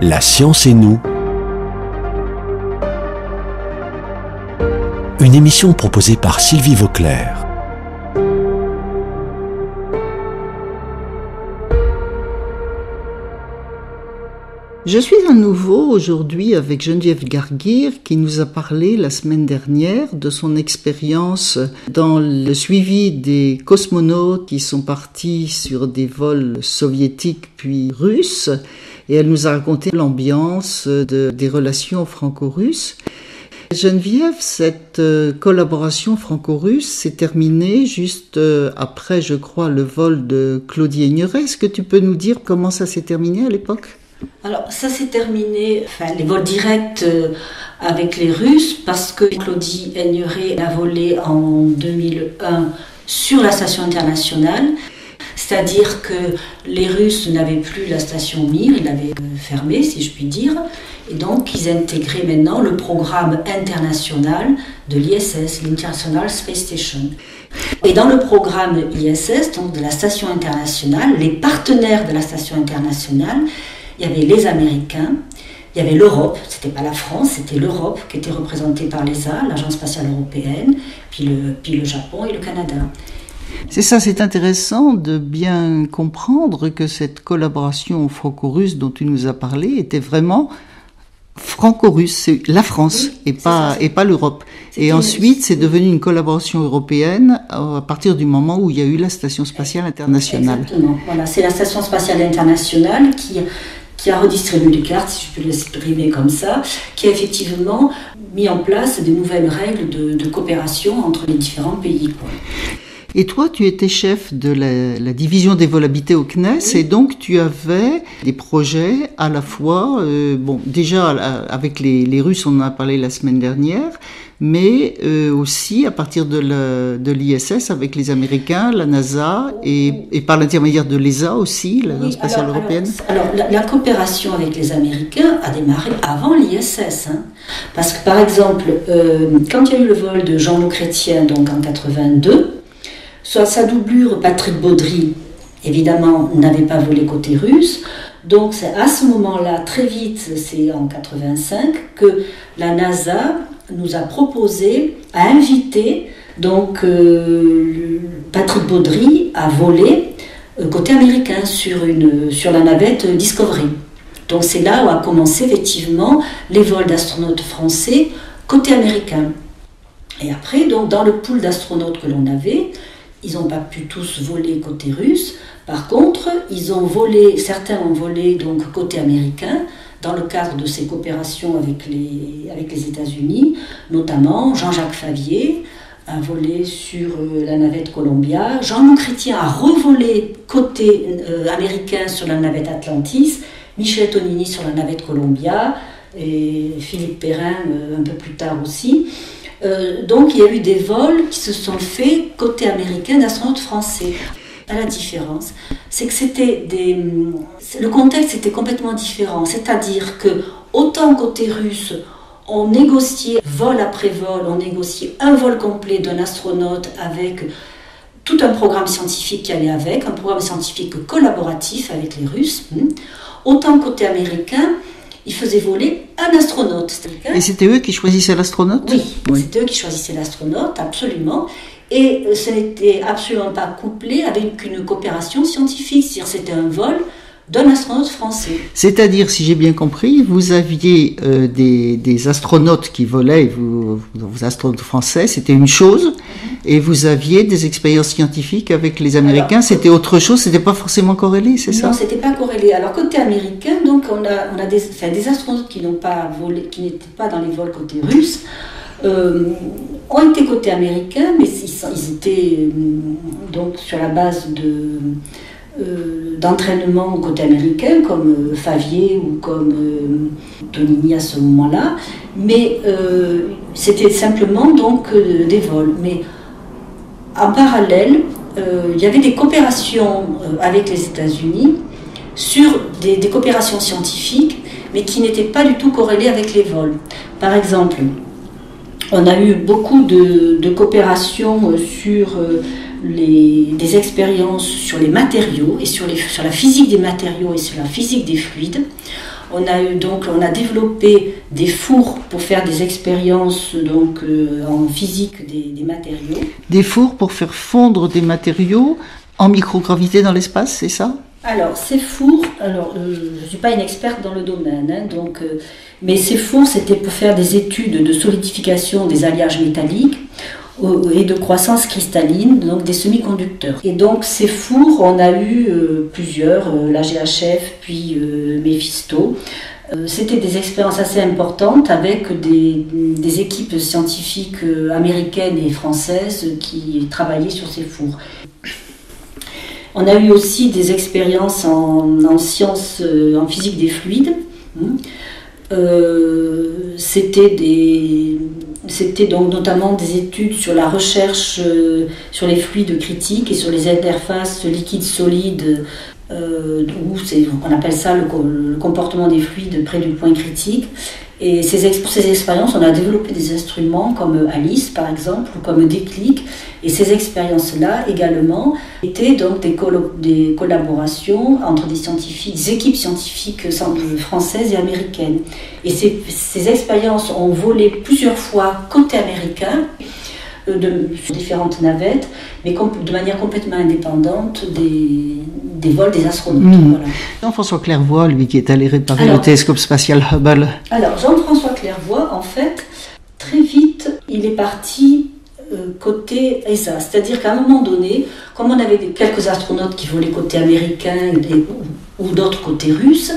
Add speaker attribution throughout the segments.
Speaker 1: La science et nous. Une émission proposée par Sylvie Vauclair.
Speaker 2: Je suis à nouveau aujourd'hui avec Geneviève Garguir qui nous a parlé la semaine dernière de son expérience dans le suivi des cosmonautes qui sont partis sur des vols soviétiques puis russes, et elle nous a raconté l'ambiance des relations franco-russes. Geneviève, cette collaboration franco-russe s'est terminée juste après, je crois, le vol de Claudie Aigneret. Est-ce que tu peux nous dire comment ça s'est terminé à l'époque ?
Speaker 3: Alors, ça s'est terminé, les vols directs avec les Russes, parce que Claudie Aigneret a volé en 2001 sur la station internationale. C'est-à-dire que les Russes n'avaient plus la station Mir, ils l'avaient fermée, si je puis dire. Et donc, ils intégraient maintenant le programme international de l'ISS, l'International Space Station. Et dans le programme ISS, donc de la station internationale, les partenaires de la station internationale, il y avait les Américains, il y avait l'Europe, c'était pas la France, c'était l'Europe qui était représentée par l'ESA, l'Agence spatiale européenne, puis le Japon et le Canada.
Speaker 2: C'est ça, c'est intéressant de bien comprendre que cette collaboration franco-russe dont tu nous as parlé était vraiment franco-russe, c'est la France, oui, et pas l'Europe. Et ensuite, c'est devenu une collaboration européenne à partir du moment où il y a eu la Station spatiale internationale.
Speaker 3: Exactement, voilà, c'est la Station spatiale internationale qui a redistribué les cartes, si je peux l'exprimer comme ça, qui a effectivement mis en place de nouvelles règles de coopération entre les différents pays, quoi.
Speaker 2: Et toi, tu étais chef de la division des vols habités au CNES, oui. Et donc tu avais des projets à la fois, déjà avec les Russes, on en a parlé la semaine dernière, mais aussi à partir de l'ISS avec les Américains, la NASA et par l'intermédiaire de l'ESA aussi, l'Agence spatiale européenne.
Speaker 3: Alors la coopération avec les Américains a démarré avant l'ISS, hein, parce que par exemple, quand il y a eu le vol de Jean-Luc Chrétien, donc en 82, soit sa doublure, Patrick Baudry, évidemment, n'avait pas volé côté russe. Donc c'est à ce moment-là, très vite, c'est en 85, que la NASA nous a proposé, a invité donc, Patrick Baudry à voler côté américain sur la navette Discovery. Donc c'est là où a commencé effectivement les vols d'astronautes français côté américain. Et après, donc, dans le pool d'astronautes que l'on avait, ils n'ont pas pu tous voler côté russe. Par contre, certains ont volé donc côté américain dans le cadre de ces coopérations avec les États-Unis, notamment Jean-Jacques Favier a volé sur la navette Columbia, Jean-Luc Chrétien a revolé côté américain sur la navette Atlantis, Michel Tonini sur la navette Columbia et Philippe Perrin un peu plus tard aussi. Donc il y a eu des vols qui se sont faits côté américain d'astronautes français. La différence, c'est que le contexte était complètement différent. C'est-à-dire que autant côté russe, on négociait vol après vol, on négociait un vol complet d'un astronaute avec tout un programme scientifique qui allait avec, un programme scientifique collaboratif avec les Russes. Autant côté américain, ils faisaient voler un astronaute.
Speaker 2: Et c'était eux qui choisissaient l'astronaute ?
Speaker 3: Oui, c'était eux qui choisissaient l'astronaute, absolument. Et ce n'était absolument pas couplé avec une coopération scientifique. C'est-à-dire c'était un vol d'un astronaute français.
Speaker 2: C'est-à-dire, si j'ai bien compris, vous aviez des astronautes qui volaient, vous astronautes français, c'était une chose, et vous aviez des expériences scientifiques avec les Américains, c'était autre chose, c'était pas forcément corrélé, c'est ça ?
Speaker 3: Non, c'était pas corrélé. Alors côté américain, donc on a des astronautes qui n'ont pas volé, qui n'étaient pas dans les vols côté russe, ont été côté américain, mais ils étaient donc sur la base d'entraînement côté américain, comme Favier ou comme Tonini à ce moment-là, mais c'était simplement donc des vols. Mais en parallèle, il y avait des coopérations avec les États-Unis sur des coopérations scientifiques, mais qui n'étaient pas du tout corrélées avec les vols. Par exemple, on a eu beaucoup de coopérations sur des expériences sur les matériaux et sur la physique des matériaux et sur la physique des fluides. On a développé des fours pour faire des expériences en physique des matériaux.
Speaker 2: Des fours pour faire fondre des matériaux en microgravité dans l'espace, c'est ça?
Speaker 3: Alors, ces fours, je ne suis pas une experte dans le domaine, mais ces fours, c'était pour faire des études de solidification des alliages métalliques et de croissance cristalline, donc des semi-conducteurs. Et donc, ces fours, on a eu plusieurs, la GHF, puis Mephisto. C'était des expériences assez importantes avec des équipes scientifiques américaines et françaises qui travaillaient sur ces fours. On a eu aussi des expériences en sciences, en physique des fluides. C'était donc notamment des études sur la recherche sur les fluides critiques et sur les interfaces liquides-solides, on appelle ça le comportement des fluides près du point critique. Et pour ces expériences, on a développé des instruments comme Alice, par exemple, ou comme Déclic. Et ces expériences-là, également, étaient donc des collaborations entre des équipes scientifiques françaises et américaines. Et ces expériences ont volé plusieurs fois côté américain, sur différentes navettes, mais de manière complètement indépendante des vols des astronautes. Voilà.
Speaker 2: Jean-François Clairvoy, lui qui est allé réparer le télescope spatial Hubble.
Speaker 3: Alors, Jean-François Clairvoy, en fait, très vite, il est parti côté ESA. C'est-à-dire qu'à un moment donné, comme on avait quelques astronautes qui volaient côté américain ou d'autres côté russe,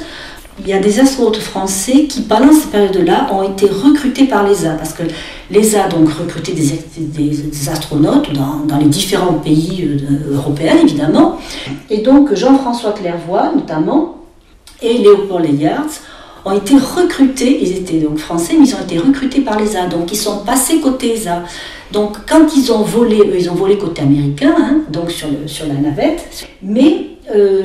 Speaker 3: il y a des astronautes français qui, pendant cette période-là, ont été recrutés par l'ESA, parce que l'ESA a donc recruté des astronautes dans les différents pays européens, évidemment. Et donc Jean-François Clairvoy, notamment, et Léopold Leyards ont été recrutés, ils étaient donc français, mais ils ont été recrutés par l'ESA, donc ils sont passés côté ESA. Donc quand ils ont volé, ils ont volé côté américain, donc sur la navette, mais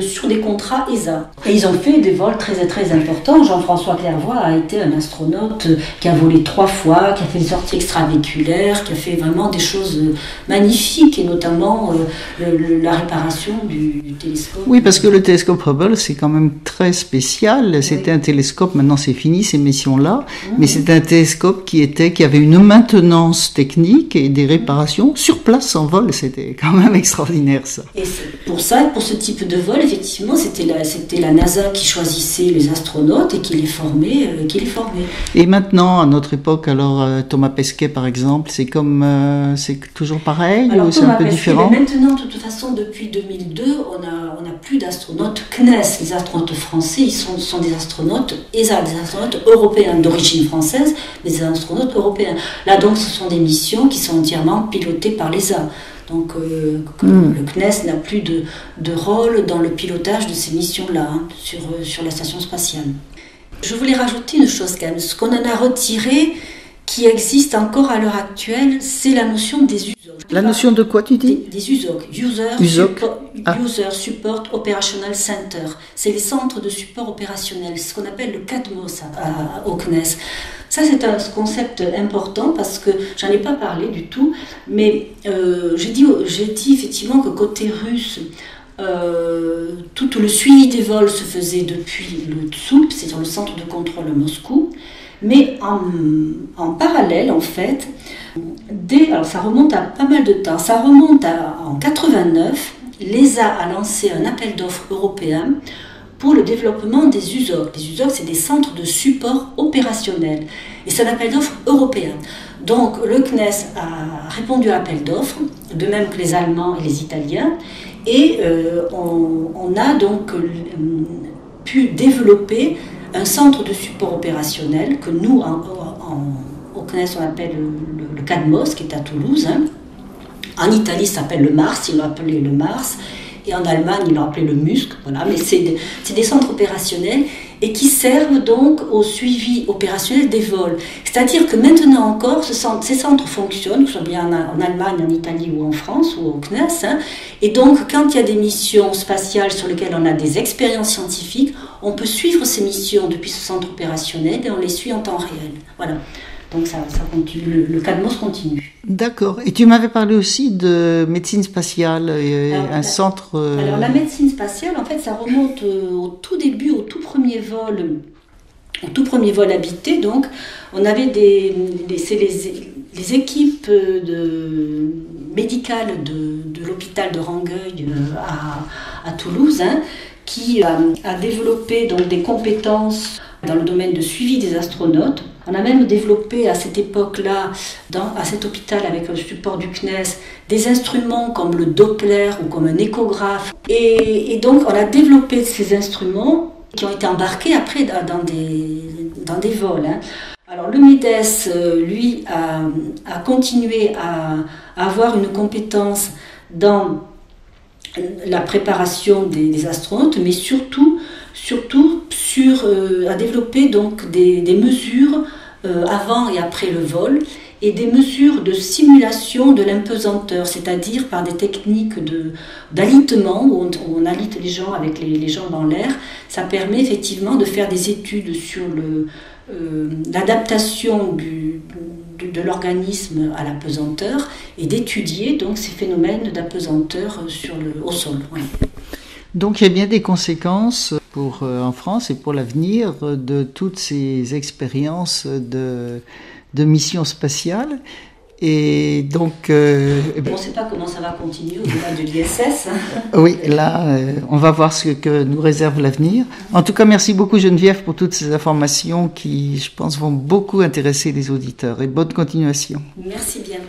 Speaker 3: sur des contrats ESA. Et ils ont fait des vols très très importants. Jean-François Clairvoy a été un astronaute qui a volé 3 fois, qui a fait des sorties extravéhiculaires, qui a fait vraiment des choses magnifiques, et notamment la réparation du télescope.
Speaker 2: Oui, parce que le télescope Hubble, c'est quand même très spécial. C'était un télescope, maintenant c'est fini ces missions-là, mais c'est un télescope qui avait une maintenance technique et des réparations sur place en vol. C'était quand même extraordinaire, ça.
Speaker 3: Et pour ce type de vol, effectivement, c'était la NASA qui choisissait les astronautes et qui les formait.
Speaker 2: Et maintenant, à notre époque, alors Thomas Pesquet, par exemple, c'est toujours pareil,
Speaker 3: alors,
Speaker 2: ou c'est un peu différent?
Speaker 3: Maintenant, de toute façon, depuis 2002, on n'a plus d'astronautes CNES. Les astronautes français, ils sont des astronautes ESA, des astronautes européens d'origine française, mais des astronautes européens. Là, donc, ce sont des missions qui sont entièrement pilotées par l'ESA. Donc le CNES n'a plus de rôle dans le pilotage de ces missions-là, sur la station spatiale. Je voulais rajouter une chose quand même. Ce qu'on en a retiré, qui existe encore à l'heure actuelle, c'est la notion des USOC.
Speaker 2: La notion de quoi tu dis?
Speaker 3: Des USOC. User Support Operational Center. C'est les centres de support opérationnel. C'est ce qu'on appelle le CADMOS au CNES. Ça, c'est un concept important parce que j'en ai pas parlé du tout, mais j'ai dit effectivement que côté russe, tout le suivi des vols se faisait depuis le TSUP, c'est-à-dire le centre de contrôle à Moscou, mais en parallèle, en fait, alors ça remonte à pas mal de temps, ça remonte en 89, l'ESA a lancé un appel d'offres européen pour le développement des USOC. Les USOC, c'est des centres de support opérationnel. Et c'est un appel d'offres européen. Donc, le CNES a répondu à l'appel d'offres, de même que les Allemands et les Italiens. Et on a donc pu développer un centre de support opérationnel que nous, au CNES, on appelle le CADMOS, qui est à Toulouse. En Italie, ça s'appelle le MARS, ils l'ont appelé le MARS. Et en Allemagne, ils l'ont appelé le MUSC, voilà, mais c'est des centres opérationnels et qui servent donc au suivi opérationnel des vols. C'est-à-dire que maintenant encore, ces centres fonctionnent, que ce soit bien en Allemagne, en Italie ou en France ou au CNES. Et donc, quand il y a des missions spatiales sur lesquelles on a des expériences scientifiques, on peut suivre ces missions depuis ce centre opérationnel et on les suit en temps réel. Voilà. Donc ça continue, le CADMOS continue.
Speaker 2: D'accord. Et tu m'avais parlé aussi de médecine spatiale, un centre...
Speaker 3: Alors la médecine spatiale, en fait, ça remonte au tout début, au tout premier vol habité. Donc on avait les équipes médicales de l'hôpital de Rangueil à Toulouse, hein, qui a développé donc des compétences dans le domaine de suivi des astronautes. On a même développé à cette époque-là, à cet hôpital avec le support du CNES, des instruments comme le Doppler ou comme un échographe. Et donc on a développé ces instruments qui ont été embarqués après dans des vols, hein. Alors le MEDES, lui, a continué à avoir une compétence dans la préparation des astronautes, mais surtout à développer donc des mesures avant et après le vol, et des mesures de simulation de l'impesanteur, c'est-à-dire par des techniques d'alitement, où on alite les gens avec les jambes en l'air. Ça permet effectivement de faire des études sur l'adaptation de l'organisme à l'apesanteur et d'étudier donc ces phénomènes d'apesanteur au sol. Ouais.
Speaker 2: Donc il y a bien des conséquences en France et pour l'avenir de toutes ces expériences de missions spatiales. Et donc,
Speaker 3: on ne sait pas comment ça va continuer au-delà de l'ISS.
Speaker 2: Oui, là, on va voir ce que nous réserve l'avenir. En tout cas, merci beaucoup Geneviève pour toutes ces informations qui, je pense, vont beaucoup intéresser les auditeurs. Et bonne continuation.
Speaker 3: Merci bien.